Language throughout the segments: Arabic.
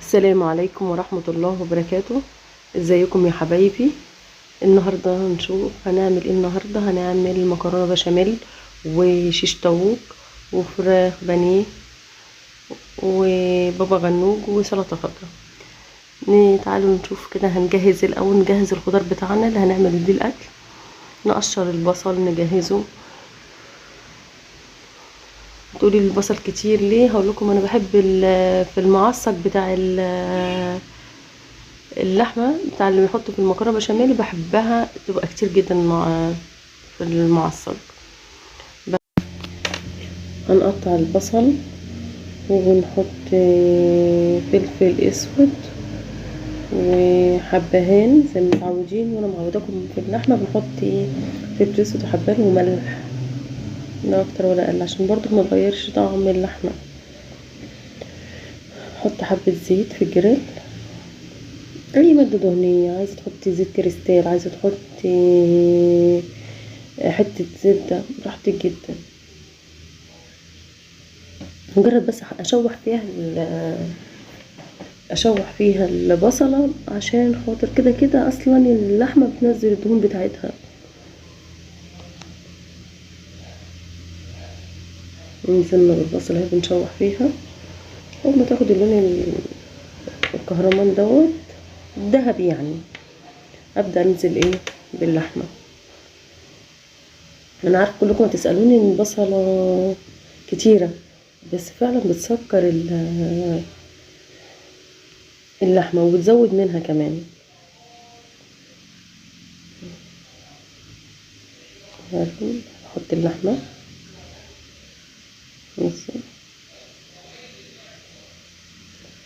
السلام عليكم ورحمة الله وبركاته. ازيكم يا حبايبي؟ النهاردة هنعمل ايه؟ النهاردة هنعمل مكرونة بشاميل وشيش طاووق وفراخ بانيه وبابا غنوج وسلطة خضراء. تعالوا نشوف كده. هنجهز الاول، نجهز الخضار بتاعنا اللي هنعمل بيه الاكل. نقشر البصل نجهزه. تقولي البصل كتير ليه؟ هقول لكم انا بحب في المعصج بتاع اللحمه بتاع اللي بيحطوا في المكرونه بشاميل، بحبها تبقى كتير جدا مع في المعصج. هنقطع البصل ونحط فلفل اسود وحبهان زي ما متعودين، وانا معوداكم في اللحمه بنحط فلفل اسود وحبهان وملح، لا اكتر ولا اقل، عشان برضو ما نغيرش طعم اللحمه. حط حبه زيت في الجريل، اي ماده دهنيه، عايزه تحطي زيت كريستال، عايزه تحطي حته زبده، براحتك جدا. مجرد بس اشوح فيها البصله، عشان خاطر كده كده اصلا اللحمه بتنزل الدهون بتاعتها. نزلنا بالبصله اهي بنشوح فيها، اول ما تاخد اللون الكهرمان دوت الذهبي يعني، ابدا انزل باللحمه. انا عارفه كلكم هتسالوني ان البصله كتيره، بس فعلا بتسكر اللحمه وبتزود منها كمان. عارفين، احط اللحمه بص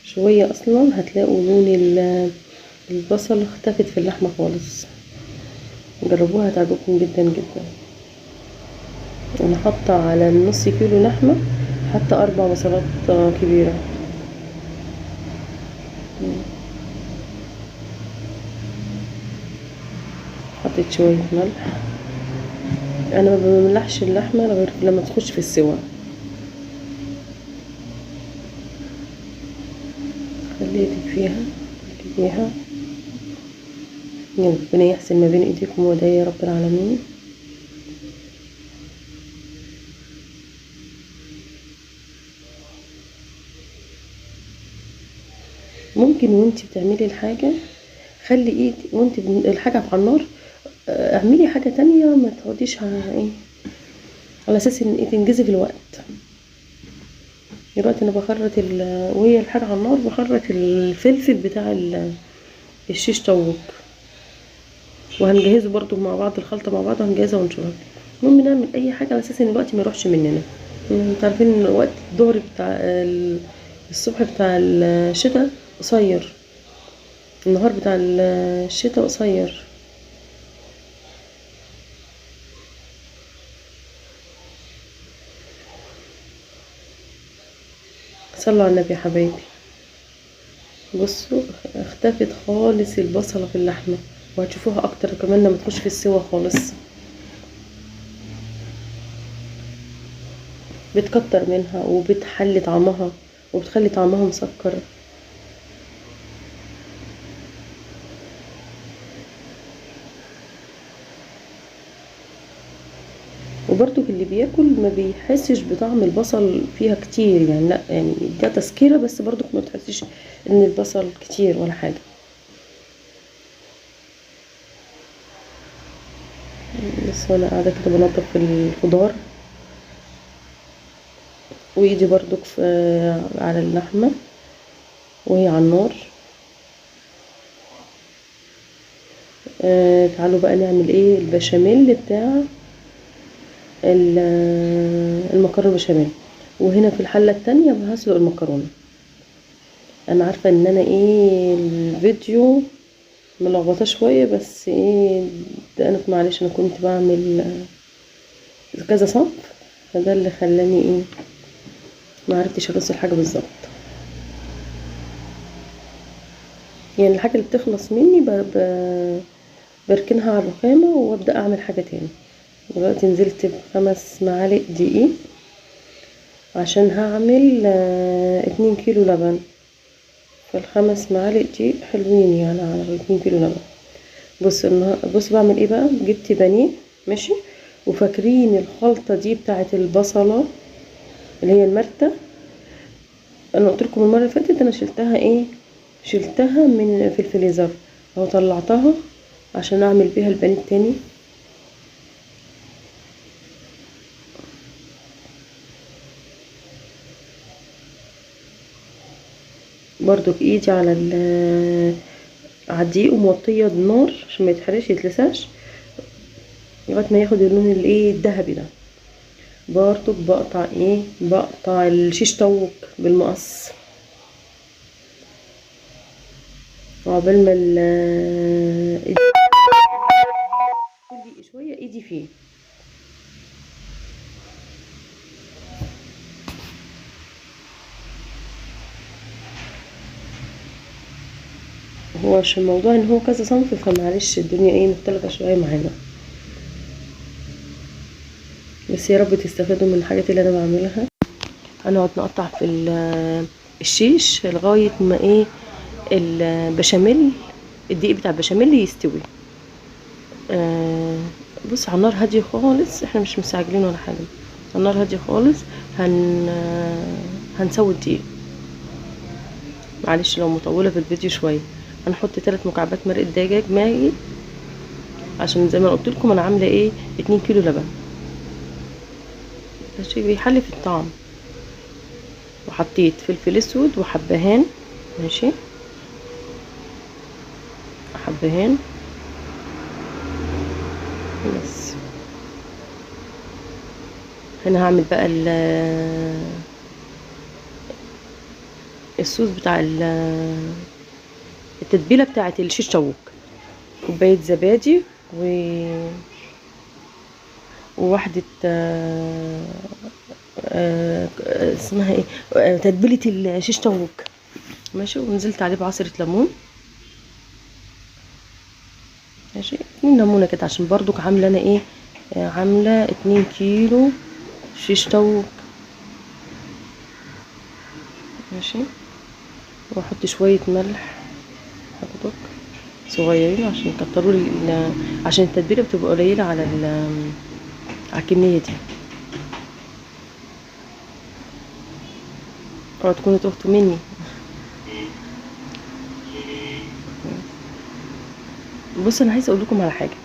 شويه، اصلا هتلاقوا لون البصل اختفت في اللحمه خالص. جربوها هتعجبكم جدا جدا. انا حاطه على النص كيلو لحمه، حاطه 4 بصلات كبيره. حطيت شويه ملح. انا ما بملحش اللحمه غير لما تخش في السوا. خليتك فيها ربنا يحسن ما بين ايديكم وإيديا يا رب العالمين. ممكن وانتي بتعملي الحاجه خلي وانتي الحاجه على النار، اعملي حاجه تانية، ما تقعديش على اساس ان تنجزي في الوقت. دلوقتي انا بخرط وهي الحاجه على النار بخرط الفلفل بتاع الشيش طاووق، وهنجهزه برضو مع بعض، الخلطه مع بعض هنجهزها ونشوفها. المهم نعمل اي حاجه على اساس ان الوقت ما يروحش مننا. انتوا عارفين ان وقت الظهر بتاع الصبح بتاع الشتاء قصير، النهار بتاع الشتاء قصير. صلوا على النبي يا حبايبي. بصوا اختفت خالص البصله في اللحمه، وهتشوفوها اكتر كمان لما تخش في السوا خالص. بتكتر منها وبتحلي طعمها وبتخلي طعمها مسكر. وبرضو اللي بياكل ما بيحسش بطعم البصل فيها كتير يعني، لا يعني ده تسكيرة، بس برضو ما تحسش ان البصل كتير ولا حاجة. بس انا قاعدة كده بنضف الخضار، وايدي برضو على اللحمة وهي على النار. تعالوا بقى نعمل البشاميل بتاع المكرونة بشاميل. وهنا في الحلة التانية هسلق المكرونة. انا عارفة ان انا الفيديو ملخبطه شويه، بس ده انا معلش، انا كنت بعمل كذا صنف، فده اللي خلاني ما عرفتش ارص الحاجه بالظبط. يعني الحاجه اللي بتخلص مني بركنها على الرخامه وابدا اعمل حاجه تاني. دلوقتي نزلت ب5 معالق دقيق عشان هعمل 2 كيلو لبن. فالخمس معالق دي حلوين يعني على 2 كيلو لبن. بص بعمل ايه بقى. جبت بانيه ماشي، وفاكرين الخلطه دي بتاعت البصله اللي هي المرتة، انا قلت لكم المره اللي فاتت انا شلتها من في الفريزر اهو، طلعتها عشان اعمل بيها البانيه التاني. برضو بايدي على الدقيق وموطيه النار عشان ما يتحرقش يتلسعش لغايه ما ياخد اللون الذهبي ده. برضو بقطع الشيش طاووق بالمقص، وعقبال ما كل شويه ايدي فيه. هو عشان الموضوع ان هو كذا صنف فمعلش الدنيا مختلفه شويه معانا، بس يا رب تستفادوا من الحاجات اللي انا بعملها. هنقعد نقطع في الشيش لغايه ما البشاميل، الدقيق بتاع البشاميل يستوي. بص على النار هاديه خالص، احنا مش مستعجلين ولا حاجه، على النار هاديه خالص. هنسوي الدقيق. معلش لو مطوله في الفيديو شويه. هنحط 3 مكعبات مرقه دجاج ماجي، عشان زي ما قلت لكم انا عامله 2 كيلو لبن، ماشي بيحلي في الطعم. وحطيت فلفل اسود وحبهان، ماشي حبهان بس. هنا هعمل بقى الصوص بتاع التتبيله بتاعه الشيش طاووق. كوبايه زبادي وواحده اسمها تتبيله الشيش طاووق، ماشي. ونزلت عليه بعصره ليمون، ماشي 2 ليمونه كده، عشان برضو عامله انا عامله 2 كيلو شيش طاووق، ماشي. واحط شويه ملح حضرتك صغيرين عشان يكتروا لي، عشان التتبيله بتبقى قليله على الكميه دي. اوعوا تكونوا تهتوا مني. بص انا عايزه اقول لكم على حاجه،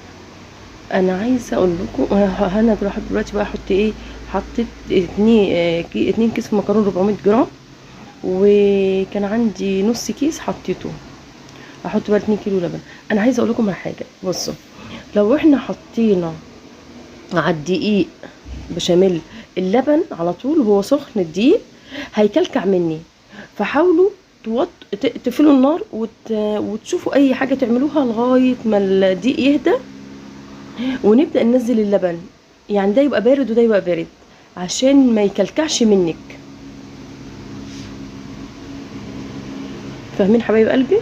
انا عايزه اقول لكم انا دلوقتي بقى احط حطيت 2 كيس مكرونه 400 جرام، وكان عندي نص كيس حطيته. احط بقى 2 كيلو لبن. انا عايزه اقول لكم على حاجه، بصوا لو احنا حطينا على الدقيق بشاميل اللبن على طول وهو سخن الدقيق هيكلكع مني، فحاولوا تقفلوا النار وتشوفوا اي حاجه تعملوها لغايه ما الدقيق يهدى، ونبدا ننزل اللبن، يعني ده يبقى بارد وده يبقى بارد عشان ما يكلكعش منك. فاهمين حبايب قلبي؟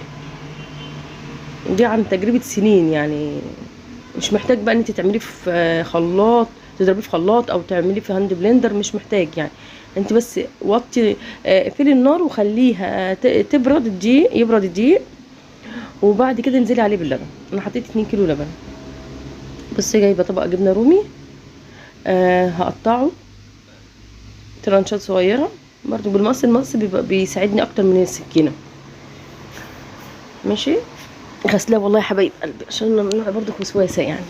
دي عن تجربه سنين يعني، مش محتاج بقى ان انت تعمليه في خلاط، تضربيه في خلاط او تعمليه في هاند بلندر، مش محتاج يعني. انت بس وطي اقفلي النار وخليها يبرد الدقيق، وبعد كده انزلي عليه باللبن. انا حطيت 2 كيلو لبن. بصي جايبه طبق جبنه رومي، هقطعه ترانشات صغيره برضو بالمقص. المقص بيبقى بيساعدني اكتر من السكينه، ماشي. غسلاه والله يا حبايب قلبي عشان انا برضو وسواسه يعني.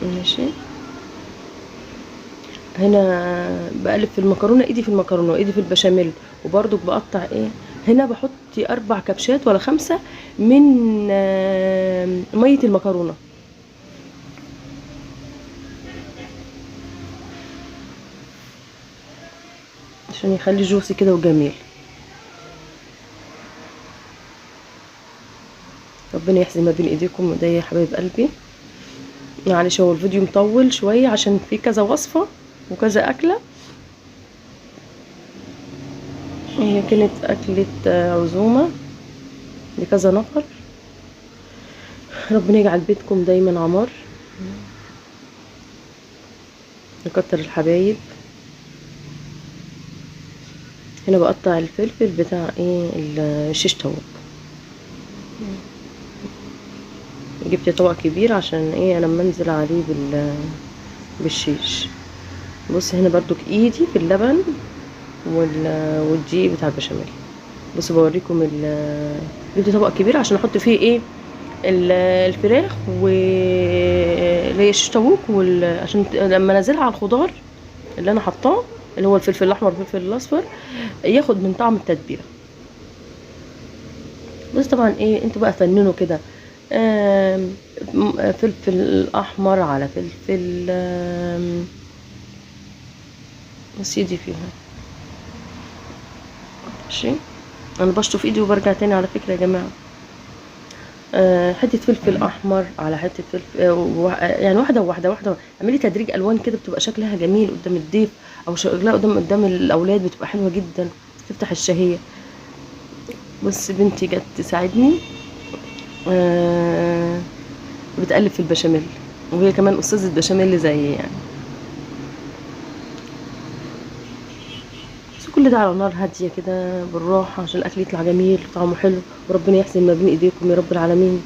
ماشي. هنا بقلب في المكرونه، ايدي في المكرونه وايدي في البشاميل، وبرضو بقطع هنا بحط 4 كبشات ولا 5 من ميه المكرونه، عشان يخلي جوسي كده وجميل. ربنا يحسن ما بين ايديكم وده يا حبايب قلبي. معلش هو الفيديو مطول شويه عشان في كذا وصفه وكذا اكله، هي كانت اكله عزومه لكذا نفر. ربنا يجعل بيتكم دايما عمار، نكتر الحبايب. هنا بقطع الفلفل بتاع ايه الشيش طاووق. جبت طبق كبير عشان ايه لما انزل عليه بالشيش. بص هنا برضو ايدي في اللبن والدقيق بتاع البشاميل. بص بوريكم جبت طبق كبير عشان احط فيه ايه الفراخ اللي هي الشيش طاووق عشان لما انزلها على الخضار اللي انا حطاه اللي هو الفلفل الاحمر والفلفل الاصفر ياخد من طعم التتبيله. بس طبعا ايه انتوا بقى فننوا كده، فلفل احمر على فلفل بس يدي فيها ماشي. انا بشطف ايدي وبرجع تاني على فكره يا جماعه. حته فلفل احمر على حته فلفل يعني واحده واحده واحده. اعملي تدريج الوان كده بتبقى شكلها جميل قدام الضيف او شكلها قدام الاولاد بتبقى حلوه جدا تفتح الشهيه. بص بنتي جت تساعدني بتقلب في البشاميل وهي كمان استاذه بشاميل زي يعني. بس كل ده على نار هاديه كده بالراحه عشان الاكل يطلع جميل وطعمه حلو وربنا يحسن ما بين ايديكم يا رب العالمين.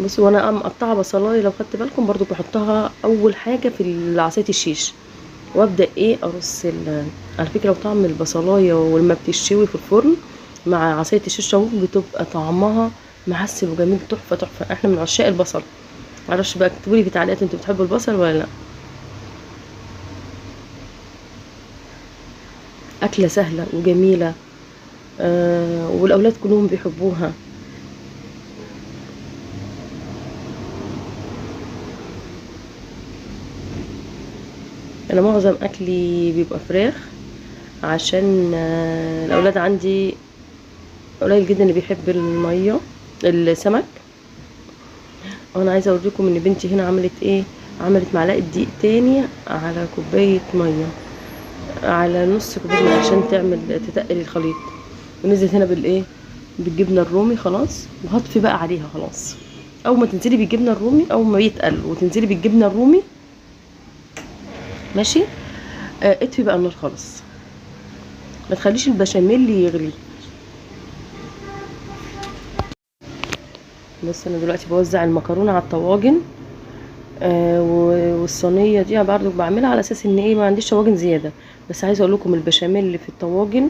بصوا وانا مقطعه بصلايه لو خدت بالكم برضو بحطها اول حاجه في عصايه الشيش وابدا ايه ارص على فكره وطعم البصلايه ولما بتشوي في الفرن مع عصايه الشيش طاووق بتبقى طعمها معسل وجميل تحفه تحفه. احنا من عشاق البصل. معرفش بقى اكتبوا لي في التعليقات انتوا بتحبوا البصل ولا لا. اكله سهله وجميله والاولاد كلهم بيحبوها. انا معظم اكلي بيبقى فراخ عشان الاولاد عندي قليل جدا اللي بيحب الميه السمك. وانا عايزه اوريكم ان بنتي هنا عملت ايه، عملت معلقه دقيق تاني على كوبايه ميه على نص كوبايه ميه عشان تتقل الخليط. ونزلت هنا بالايه بالجبنه الرومي خلاص وهطفي بقى عليها خلاص. اول ما تنزلي بالجبنه الرومي اول ما يتقل وتنزلي بالجبنه الرومي ماشي اطفي بقى النار خالص ما تخليش البشاميل يغلي. بص انا دلوقتي بوزع المكرونه على الطواجن والصينيه دي برضو بعملها على اساس ان ايه ما عنديش طواجن زياده. بس عايزه اقول لكم البشاميل اللي في الطواجن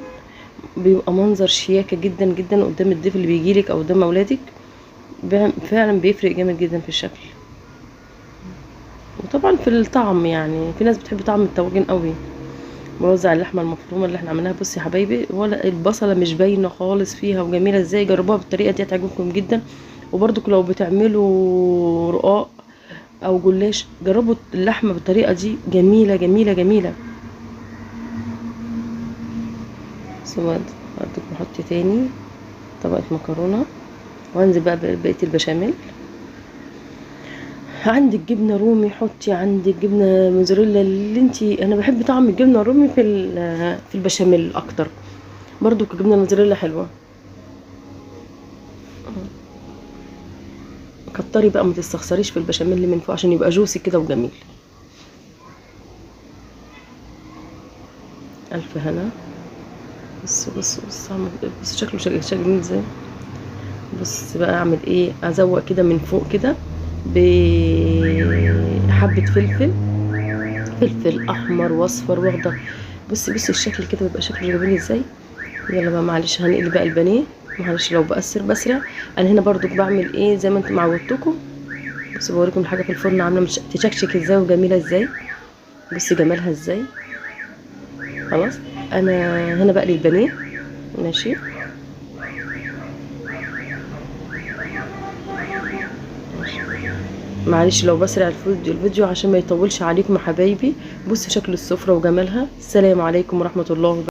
بيبقى منظر شياكه جدا جدا قدام الضيف اللي بيجيلك او قدام اولادك. فعلا بيفرق جامد جدا في الشكل وطبعا في الطعم. يعني في ناس بتحب طعم الطواجن قوي. بوزع اللحمه المفرومه اللي احنا عملناها. بصي يا حبايبي ولا البصله مش باينه خالص فيها وجميله ازاي. جربوها بالطريقه دي هتعجبكم جدا. وبرضو لو بتعملوا رقاق او جلاش جربوا اللحمه بالطريقه دي جميله جميله جميله. برضو بحط تاني طبقه مكرونه وانزل بقى بقيه البشاميل. عندك جبنه رومي حطي، عندك جبنه موزاريلا اللي انتي. انا بحب طعم الجبنه الرومي في البشاميل اكتر. برضو الجبنه الموزاريلا حلوه. كتري بقى ما تستخسريش في البشاميل اللي من فوق عشان يبقى جوسي كده وجميل. الف هنا. بص بص بص بص شكله شكل جميل ازاي. بص بقى اعمل ايه ازوق كده من فوق كده بحبه فلفل احمر واصفر واخضر. بصي الشكل كده بيبقى شكله جميل ازاي. يلا بقى معلش هنقلب بقى البانيه. معلش لو بسرع. انا هنا برضو بعمل ايه زي ما انتم معودتكم. بص بوريكم الحاجه في الفرن عامله تشكشك ازاي وجميله ازاي. بص جمالها ازاي. خلاص انا هنا بقلي البانيه ماشي. معلش لو بسرع الفيديو عشان ما يطولش عليكم يا حبايبي. بصوا شكل السفره وجمالها. السلام عليكم ورحمه الله وبركاته.